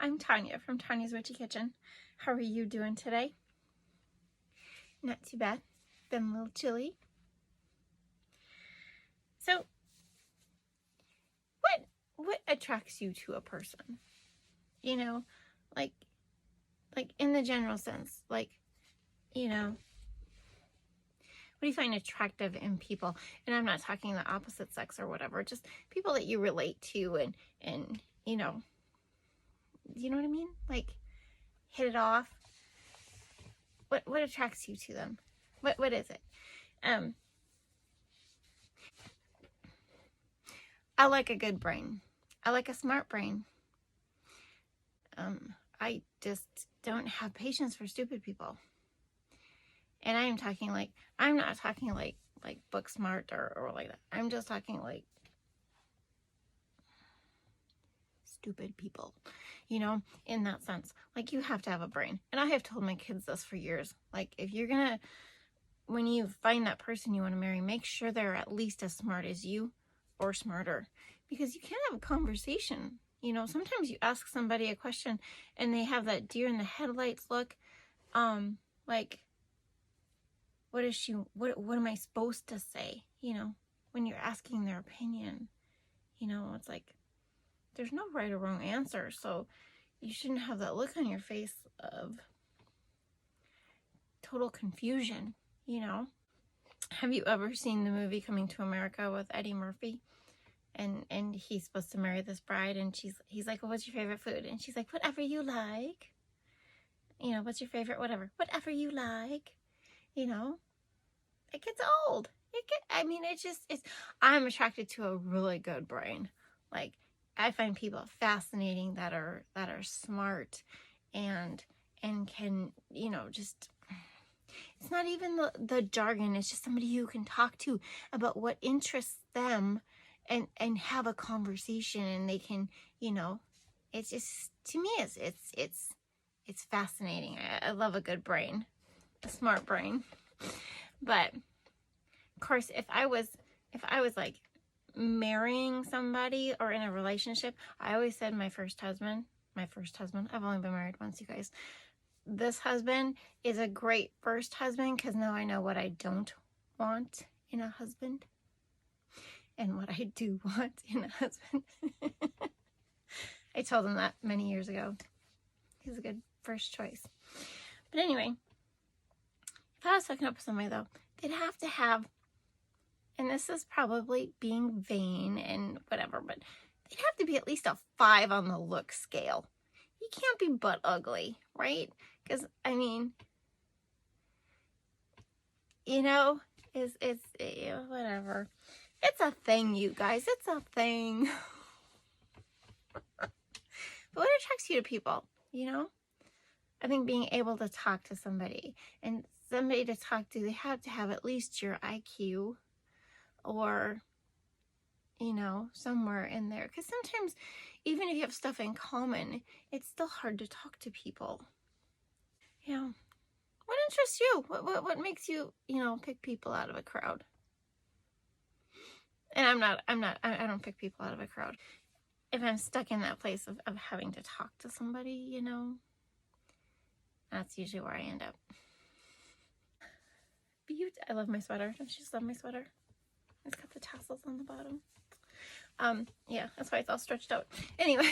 I'm Tonya from Tonya's Witchy Kitchen. How are you doing today? Not too bad. Been a little chilly. So, what attracts you to a person? You know, like in the general sense, what do you find attractive in people? And I'm not talking the opposite sex or whatever, just people that you relate to and you know what I mean? Like, hit it off. What attracts you to them? What is it? I like a good brain. I like a smart brain. I just don't have patience for stupid people. And I'm not talking like book smart or like that. I'm just talking like stupid people, in that sense. Like, you have to have a brain. And I have told my kids this for years. Like, if you're gonna, when you find that person you want to marry, make sure they're at least as smart as you or smarter, because you can't have a conversation. Sometimes you ask somebody a question and they have that deer in the headlights look. Like, what am I supposed to say? When you're asking their opinion, it's like, there's no right or wrong answer. So you shouldn't have that look on your face of total confusion, Have you ever seen the movie Coming to America with Eddie Murphy? And he's supposed to marry this bride, and he's like, well, what's your favorite food? And she's like, whatever you like. What's your favorite whatever? Whatever you like. It gets old. I'm attracted to a really good brain. Like, I find people fascinating that are smart and can, just, it's not even the jargon. It's just somebody you can talk to about what interests them and have a conversation, and they can, it's just, to me, it's fascinating. I love a good brain, a smart brain. But of course, if I was like marrying somebody or in a relationship, I always said my first husband, I've only been married once, you guys. This husband is a great first husband, because now I know what I don't want in a husband and what I do want in a husband. I told him that many years ago. He's a good first choice. But anyway, if I was hooking up with somebody, though, they'd have to have, and this is probably being vain and whatever, but they'd have to be at least a 5 on the look scale. You can't be butt ugly, right? Because, it's whatever. It's a thing, you guys. It's a thing. But what attracts you to people, I think being able to talk to somebody, and somebody to talk to, they have to have at least your IQ or, somewhere in there. Because sometimes, even if you have stuff in common, it's still hard to talk to people. What interests you? What makes you, pick people out of a crowd? And I don't pick people out of a crowd. If I'm stuck in that place of having to talk to somebody, that's usually where I end up. I love my sweater. Don't you just love my sweater? It's got the tassels on the bottom. Yeah, that's why it's all stretched out. Anyway.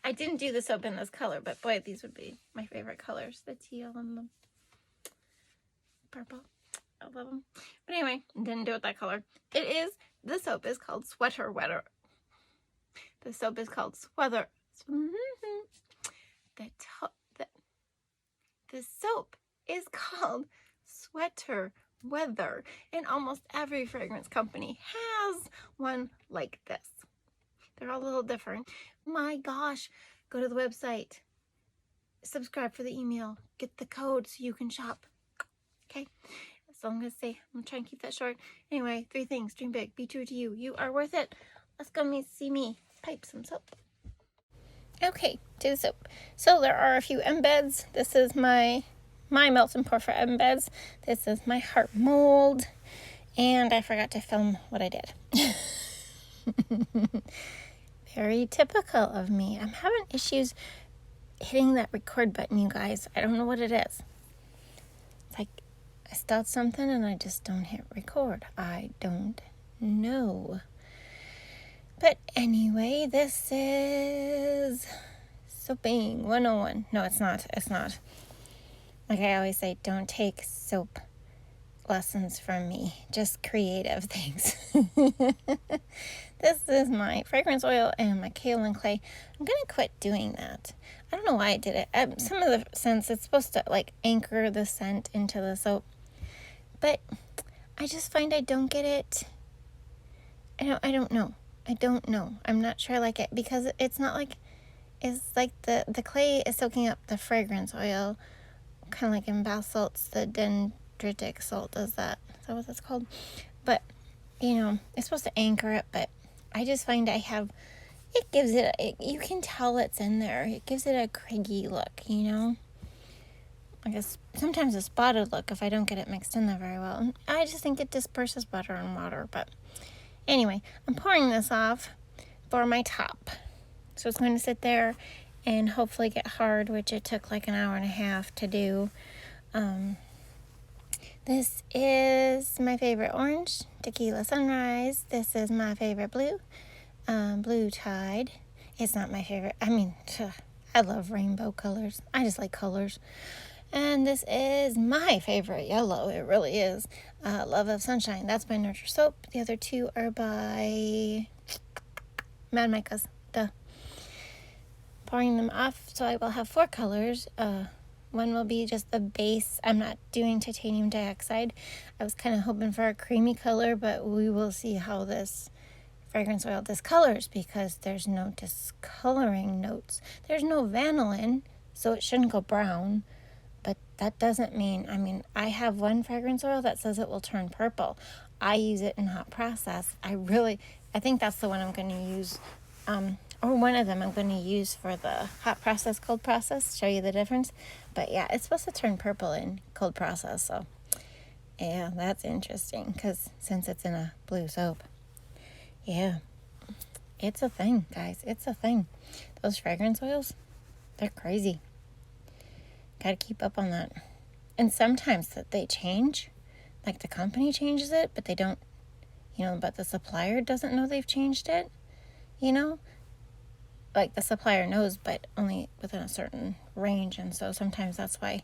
I didn't do the soap in this color, but boy, these would be my favorite colors. The teal and the purple. I love them. But anyway, didn't do it that color. The soap is called Sweater Wetter. The soap is called Sweater. The soap is called Sweater Weather, and almost every fragrance company has one like this. They're all a little different. My gosh, go to the website, subscribe for the email, get the code so you can shop. Okay, that's all I'm gonna say. I'm gonna try and keep that short. Anyway, 3 things: dream big, be true to you. You are worth it. Let's go see me pipe some soap. Okay, to the soap. So there are a few embeds. This is my melt and pour for embeds. This is my heart mold, and I forgot to film what I did. Very typical of me. I'm having issues hitting that record button, you guys. I don't know what it is. It's like I start something and I just don't hit record. I don't know. But anyway, this is Soaping 101. No, it's not. It's not. Like I always say, don't take soap lessons from me. Just creative things. This is my fragrance oil and my kaolin clay. I'm going to quit doing that. I don't know why I did it. Some of the scents, it's supposed to like anchor the scent into the soap. But I just find I don't get it. I don't know. I don't know. I'm not sure I like it because it's not like, it's like the clay is soaking up the fragrance oil, kind of like in bath salts, the dendritic salt does that. Is that what that's called? But, it's supposed to anchor it, but I just find it gives it, you can tell it's in there. It gives it a craggy look, I guess sometimes a spotted look if I don't get it mixed in there very well. And I just think it disperses better in water, but anyway, I'm pouring this off for my top. So it's going to sit there and hopefully get hard, which it took like an hour and a half to do. This is my favorite orange, Tequila Sunrise. This is my favorite blue, Blue Tide. It's not my favorite. I love rainbow colors. I just like colors. And this is my favorite yellow. It really is. Love of Sunshine. That's by Nurture Soap. The other two are by Mad Micas. Duh. Pouring them off, so I will have 4 colors. One will be just the base. I'm not doing titanium dioxide. I was kind of hoping for a creamy color, but we will see how this fragrance oil discolors because there's no discoloring notes. There's no vanillin, so it shouldn't go brown. But that doesn't mean, I have one fragrance oil that says it will turn purple. I use it in hot process. I think that's the one I'm going to use, or one of them I'm going to use for the hot process, cold process, show you the difference. But yeah, it's supposed to turn purple in cold process, so yeah, that's interesting, because since it's in a blue soap. Yeah, it's a thing, guys, it's a thing. Those fragrance oils, they're crazy. Gotta keep up on that. And sometimes that they change, like the company changes it, but they don't, but the supplier doesn't know they've changed it, like the supplier knows, but only within a certain range. And so sometimes that's why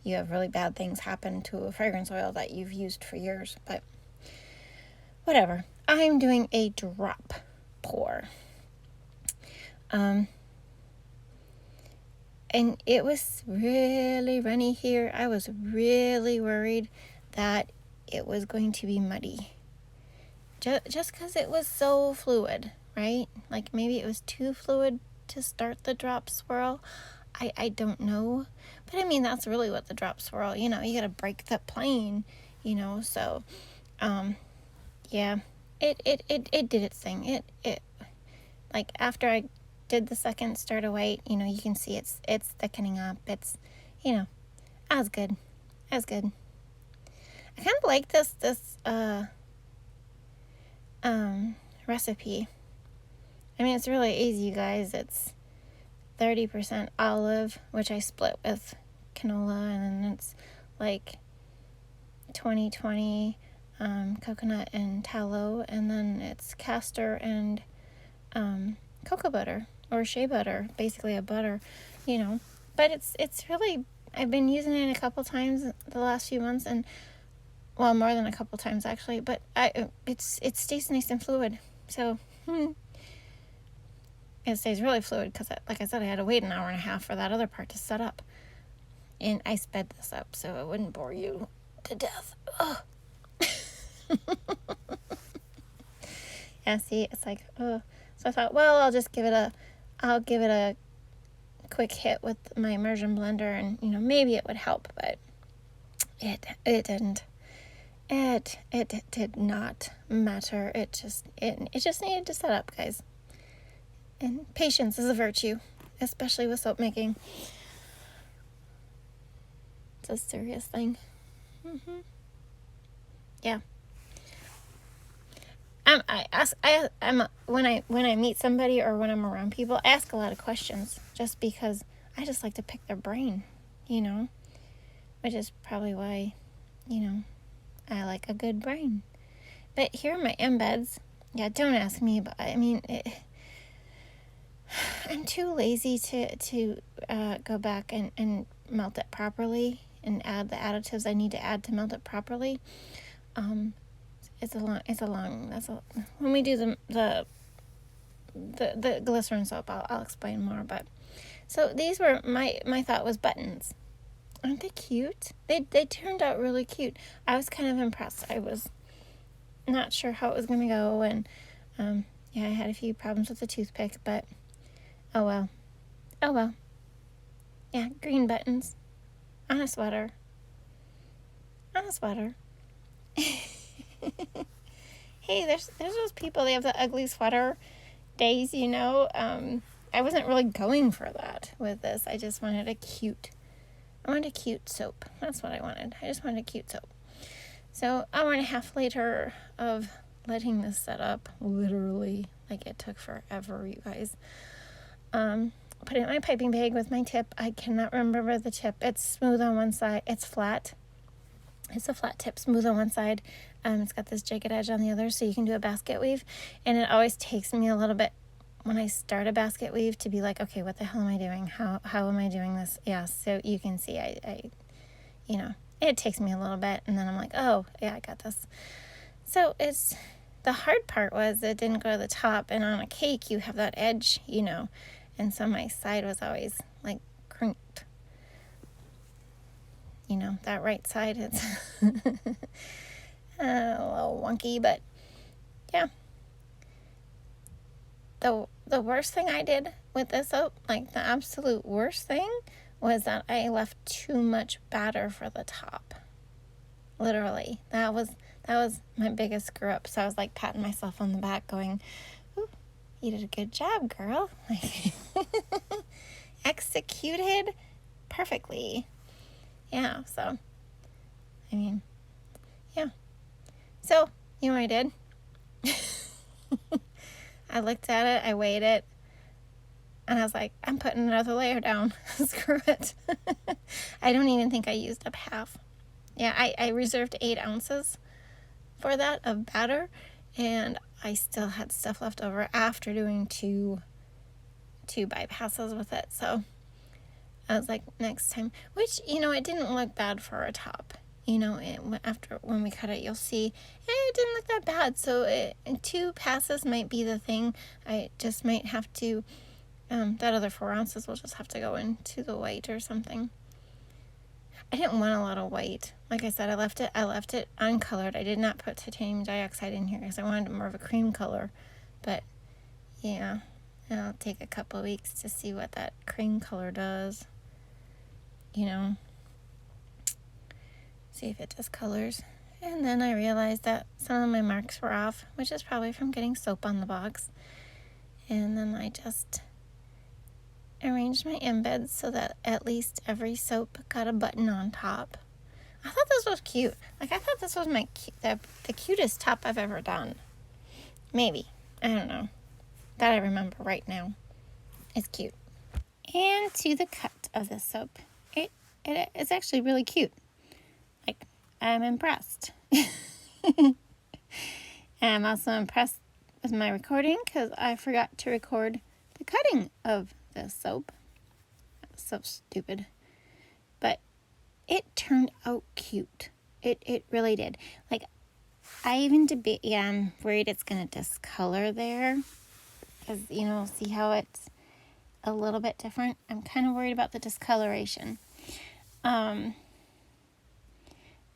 you have really bad things happen to a fragrance oil that you've used for years. But whatever. I'm doing a drop pour. And it was really runny here. I was really worried that it was going to be muddy. Just because it was so fluid, right? Like maybe it was too fluid to start the drop swirl. I don't know. But that's really what the drop swirl, you got to break the plane, so, yeah, it did its thing. It, like after I did the second stir to white, you can see it's thickening up. It's, as good. I kind of like this recipe. It's really easy, you guys. It's 30% olive, which I split with canola, and then it's like 20-20 coconut and tallow, and then it's castor and cocoa butter or shea butter, basically a butter, But it's really, I've been using it a couple times the last few months, and well, more than a couple times actually. But it stays nice and fluid, so. It stays really fluid because, like I said, I had to wait an hour and a half for that other part to set up. And I sped this up so it wouldn't bore you to death. Ugh. Yeah, see, it's like, oh. So I thought, well, I'll give it a quick hit with my immersion blender, and maybe it would help, but it didn't. It did not matter. It just needed to set up, guys. And patience is a virtue, especially with soap making. It's a serious thing. Yeah. When I meet somebody or when I'm around people, I ask a lot of questions just because I just like to pick their brain, which is probably why, I like a good brain. But here are my embeds. Yeah, don't ask me about. I'm too lazy to go back and melt it properly and add the additives I need to add to melt it properly. When we do the glycerin soap, I'll explain more. But so these were my thought was buttons. Aren't they cute? They turned out really cute. I was kind of impressed. I was not sure how it was going to go, and I had a few problems with the toothpick, but oh well. Yeah, green buttons on a sweater. Hey, there's those people, they have the ugly sweater days, I wasn't really going for that with this. I just wanted a cute soap. That's what I wanted. I just wanted a cute soap. So, hour and a half later of letting this set up, literally, like it took forever, you guys. Put it in my piping bag with my tip. I cannot remember the tip. It's smooth on one side. It's flat. It's a flat tip, smooth on one side. It's got this jagged edge on the other, so you can do a basket weave. And it always takes me a little bit when I start a basket weave to be like, okay, what the hell am I doing? How am I doing this? Yeah, so you can see it takes me a little bit, and then I'm like, oh, yeah, I got this. So the hard part was it didn't go to the top, and on a cake you have that edge, and so my side was always like crinked. That right side, it's a little wonky, but yeah. The worst thing I did with this soap, like the absolute worst thing, was that I left too much batter for the top. Literally. That was my biggest screw up. So I was like patting myself on the back going, ooh, you did a good job, girl. Executed perfectly. Yeah, so, yeah. So, you know what I did? I looked at it, I weighed it, and I was like, I'm putting another layer down. Screw it. I don't even think I used up half. Yeah, I reserved 8 ounces for that of batter, and I still had stuff left over after doing two bypasses with it. So I was like, next time, which, it didn't look bad for a top. After when we cut it, you'll see it didn't look that bad. So 2 passes might be the thing. I just might have to, that other 4 ounces will just have to go into the white or something. I didn't want a lot of white. Like I said, I left it uncolored. I did not put titanium dioxide in here because I wanted more of a cream color. But yeah, it'll take a couple of weeks to see what that cream color does. See if it discolors. And then I realized that some of my marks were off, which is probably from getting soap on the box. And then I just arranged my embeds so that at least every soap got a button on top. I thought this was cute. I thought this was the cutest top I've ever done. Maybe. I don't know. That I remember right now. It's cute. And to the cut of this soap. It's actually really cute. I'm impressed. I'm also impressed with my recording because I forgot to record the cutting of this soap. That was so stupid. But it turned out cute. It really did. I'm worried it's going to discolor there. Because, see how it's a little bit different? I'm kind of worried about the discoloration.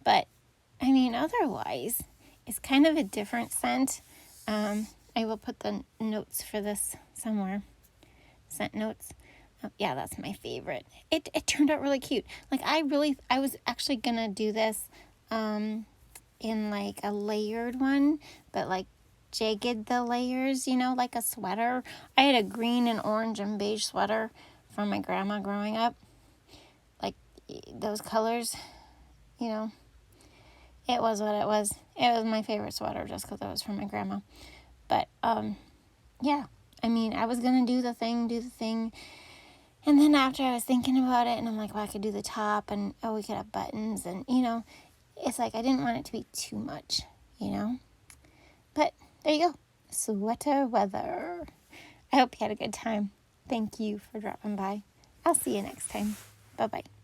But, otherwise, it's kind of a different scent. I will put the notes for this somewhere. Scent notes. Yeah, that's my favorite. It turned out really cute. I was actually going to do this in a layered one, but jagged the layers, like a sweater. I had a green and orange and beige sweater from my grandma growing up. Those colors, it was what it was. It was my favorite sweater just because it was from my grandma. But, yeah. I mean, I was going to do the thing. And then after I was thinking about it, and I'm like, well, I could do the top, and, oh, we could have buttons. And, it's like I didn't want it to be too much, But there you go. Sweater weather. I hope you had a good time. Thank you for dropping by. I'll see you next time. Bye-bye.